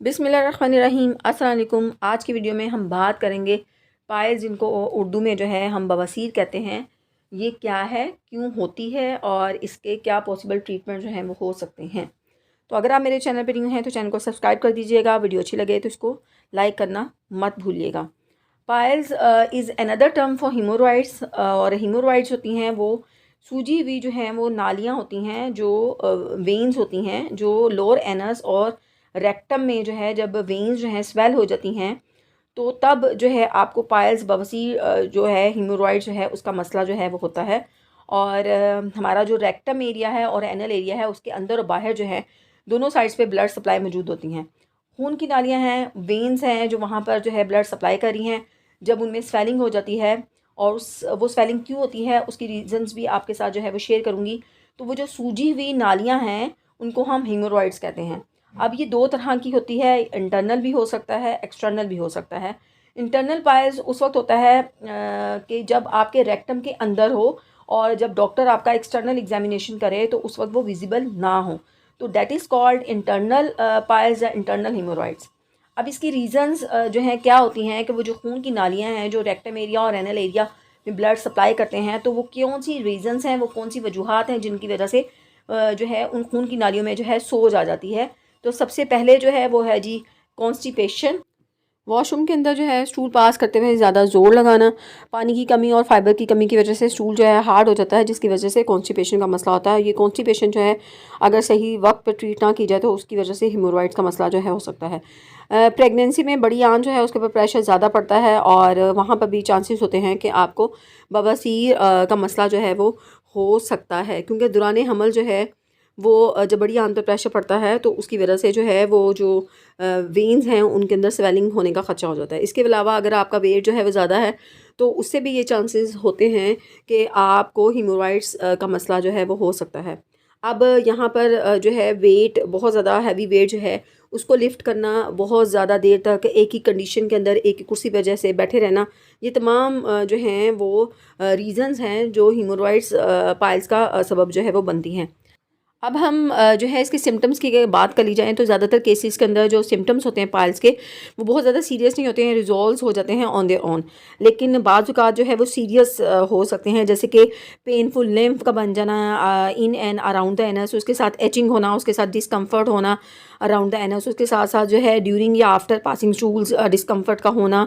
बिस्मिल्लाहिर्रहमानिर्रहीम अस्सलाम वालेकुम। आज की वीडियो में हम बात करेंगे पाइल्स, जिनको उर्दू में जो है हम बवासीर कहते हैं, ये क्या है, क्यों होती है और इसके क्या पॉसिबल ट्रीटमेंट जो हैं वो हो सकते हैं। तो अगर आप मेरे चैनल पर न्यू हैं तो चैनल को सब्सक्राइब कर दीजिएगा। वीडियो अच्छी लगे तो इसको लाइक करना मत भूलिएगा। Piles is another term for haemorrhoids, और हीमोरॉइड्स होती हैं वो सूजी हुई जो हैं वो नालियाँ होती हैं, जो वेन्स होती हैं, जो लोअर एनस और रेक्टम में जो है जब वेन्स जो हैं स्वेल हो जाती हैं तो तब जो है आपको पाइल्स बवासीर जो है हीमोरॉइड जो है उसका मसला जो है वो होता है। और हमारा जो रेक्टम एरिया है और एनल एरिया है उसके अंदर और बाहर जो है दोनों साइड्स पे ब्लड सप्लाई मौजूद होती हैं। खून की नालियाँ हैं, वेन्स हैं जो वहाँ पर जो है ब्लड सप्लाई कर रही हैं। जब उनमें स्वेलिंग हो जाती है और वो स्वेलिंग क्यों होती है उसकी रीजंस भी आपके साथ जो है वो शेयर करूँगी। तो वो जो सूजी हुई नालियाँ हैं उनको हम हीमोरॉइड्स कहते हैं। अब ये दो तरह की होती है, इंटरनल भी हो सकता है, एक्सटर्नल भी हो सकता है। इंटरनल पाइल्स उस वक्त होता है कि जब आपके रेक्टम के अंदर हो और जब डॉक्टर आपका एक्सटर्नल एग्जामिनेशन करे तो उस वक्त वो विजिबल ना हो, तो that is called internal piles या इंटरनल हीमोरॉइड्स। अब इसकी रीज़न्स जो हैं क्या होती हैं कि वो जो खून की नालियाँ हैं जो रेक्टम एरिया और एनल एरिया में ब्लड सप्लाई करते हैं, तो वो कौन सी रीज़न्स हैं, वो कौन सी वजूहात हैं जिनकी वजह से जो है उन खून की नालियों में जो है सोज आ जाती है। तो सबसे पहले जो है वो है जी कॉन्स्टिपेशन। वॉशरूम के अंदर जो है स्टूल पास करते हुए ज़्यादा ज़ोर लगाना, पानी की कमी और फाइबर की कमी की वजह से स्टूल जो है हार्ड हो जाता है, जिसकी वजह से कॉन्स्टिपेशन का मसला होता है। ये कॉन्स्टिपेशन जो है अगर सही वक्त पर ट्रीट ना की जाए तो उसकी वजह से हीमोरॉइड्स का मसला जो है हो सकता है। प्रेगनेंसी में बड़ी आंत जो है उसके ऊपर प्रेशर ज़्यादा पड़ता है और वहाँ पर भी चांसेस होते हैं कि आपको बवासीर का मसला जो है वो हो सकता है, क्योंकि दौरान हमल जो है वो जब बड़ी आंत पर प्रेशर पड़ता है तो उसकी वजह से जो है वो जो वेन्स हैं उनके अंदर स्वेलिंग होने का ख़दशा हो जाता है। इसके अलावा अगर आपका वेट जो है वो ज़्यादा है तो उससे भी ये चांसेस होते हैं कि आपको हीमोरॉइड्स का मसला जो है वो हो सकता है। अब यहाँ पर जो है वेट बहुत ज़्यादा हैवी वेट जो है उसको लिफ्ट करना, बहुत ज़्यादा देर तक एक ही कंडीशन के अंदर एक ही कुर्सी पर जैसे बैठे रहना, ये तमाम जो हैं वो रीज़न्स हैं जो हीमोरॉइड्स पाइल्स का सबब जो है वो बनती हैं। अब हम जो है इसके सिम्टम्स की बात कर ली जाए तो ज़्यादातर केसेस के अंदर जो सिम्टम्स होते हैं पाइल्स के वो बहुत ज़्यादा सीरियस नहीं होते हैं, रिजॉल्व हो जाते हैं ऑन देयर ओन। लेकिन बाज़ औक़ात जो है वो सीरियस हो सकते हैं, जैसे कि पेनफुल लिम्फ का बन जाना in and around the anus, उसके साथ एचिंग होना, उसके साथ डिस्कम्फर्ट होना अराउंड द एनस, उसके साथ साथ जो है ड्यूरिंग या आफ्टर पासिंग स्टूल्स डिस्कम्फर्ट का होना,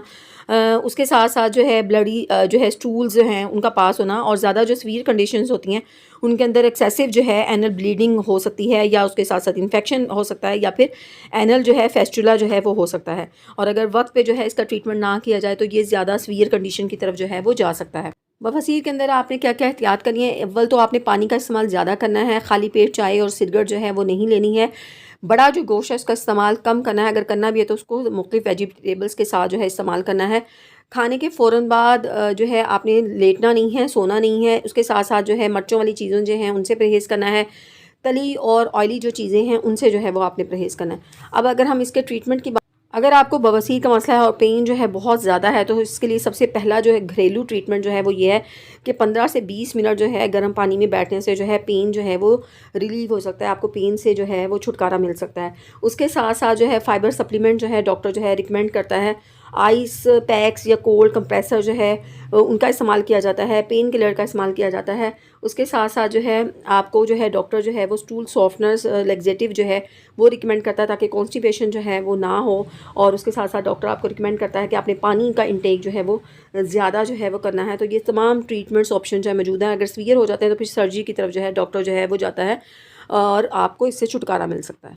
उसके साथ साथ जो है ब्लडी जो है स्टूल्स जो हैं उनका पास होना, और ज़्यादा जो सीवियर कंडीशंस होती हैं उनके अंदर एक्सेसिव जो है एनल ब्लीडिंग हो सकती है, या उसके साथ साथ इन्फेक्शन हो सकता है, या फिर एनल जो है फेस्टुला जो है वो हो सकता है। और अगर वक्त पे जो है इसका ट्रीटमेंट ना किया जाए तो ये ज़्यादा सीवियर कंडीशन की तरफ जो है वो जा सकता है। बवासीर के अंदर आपने क्या क्या एहतियात करनी है? अव्वल तो आपने पानी का इस्तेमाल ज़्यादा करना है, खाली पेट चाय और सिगरेट जो है वो नहीं लेनी है। बड़ा जो गोश्त है उसका इस्तेमाल कम करना है, अगर करना भी है तो उसको मुख्तलिफ वेजिटेबल्स के साथ जो है इस्तेमाल करना है। खाने के फ़ौरन बाद जो है आपने लेटना नहीं है, सोना नहीं है। उसके साथ साथ जो है मिर्चों वाली चीज़ें जो हैं उनसे परहेज़ करना है। तली और ऑयली जो चीज़ें हैं उनसे जो है वो आपने परहेज़ करना है। अब अगर हम इसके ट्रीटमेंट की अगर आपको बवासीर का मसला है और पेन जो है बहुत ज़्यादा है तो इसके लिए सबसे पहला जो है घरेलू ट्रीटमेंट जो है वो ये है कि 15 से 20 मिनट जो है गर्म पानी में बैठने से जो है पेन जो है वो रिलीव हो सकता है, आपको पेन से जो है वो छुटकारा मिल सकता है। उसके साथ साथ जो है फाइबर सप्लीमेंट जो है डॉक्टर जो है रिकमेंड करता है। आइस पैक्स या कोल्ड कंप्रेसर जो है उनका इस्तेमाल किया जाता है, पेन किलर का इस्तेमाल किया जाता है। उसके साथ साथ जो है आपको जो है डॉक्टर जो है वो स्टूल सॉफ्टनर्स लेग्जेटिव जो है वो रिकमेंड करता है ताकि कॉन्स्टिपेशन जो है वो ना हो। और उसके साथ साथ डॉक्टर आपको रिकमेंड करता है कि आपने पानी का इंटेक जो है वो ज़्यादा जो है वो करना है। तो ये तमाम ट्रीटमेंट्स ऑप्शन जो है मौजूद हैं। अगर सीवियर हो जाते हैं तो फिर सर्जरी की तरफ जो है डॉक्टर जो है वो जाता है और आपको इससे छुटकारा मिल सकता है।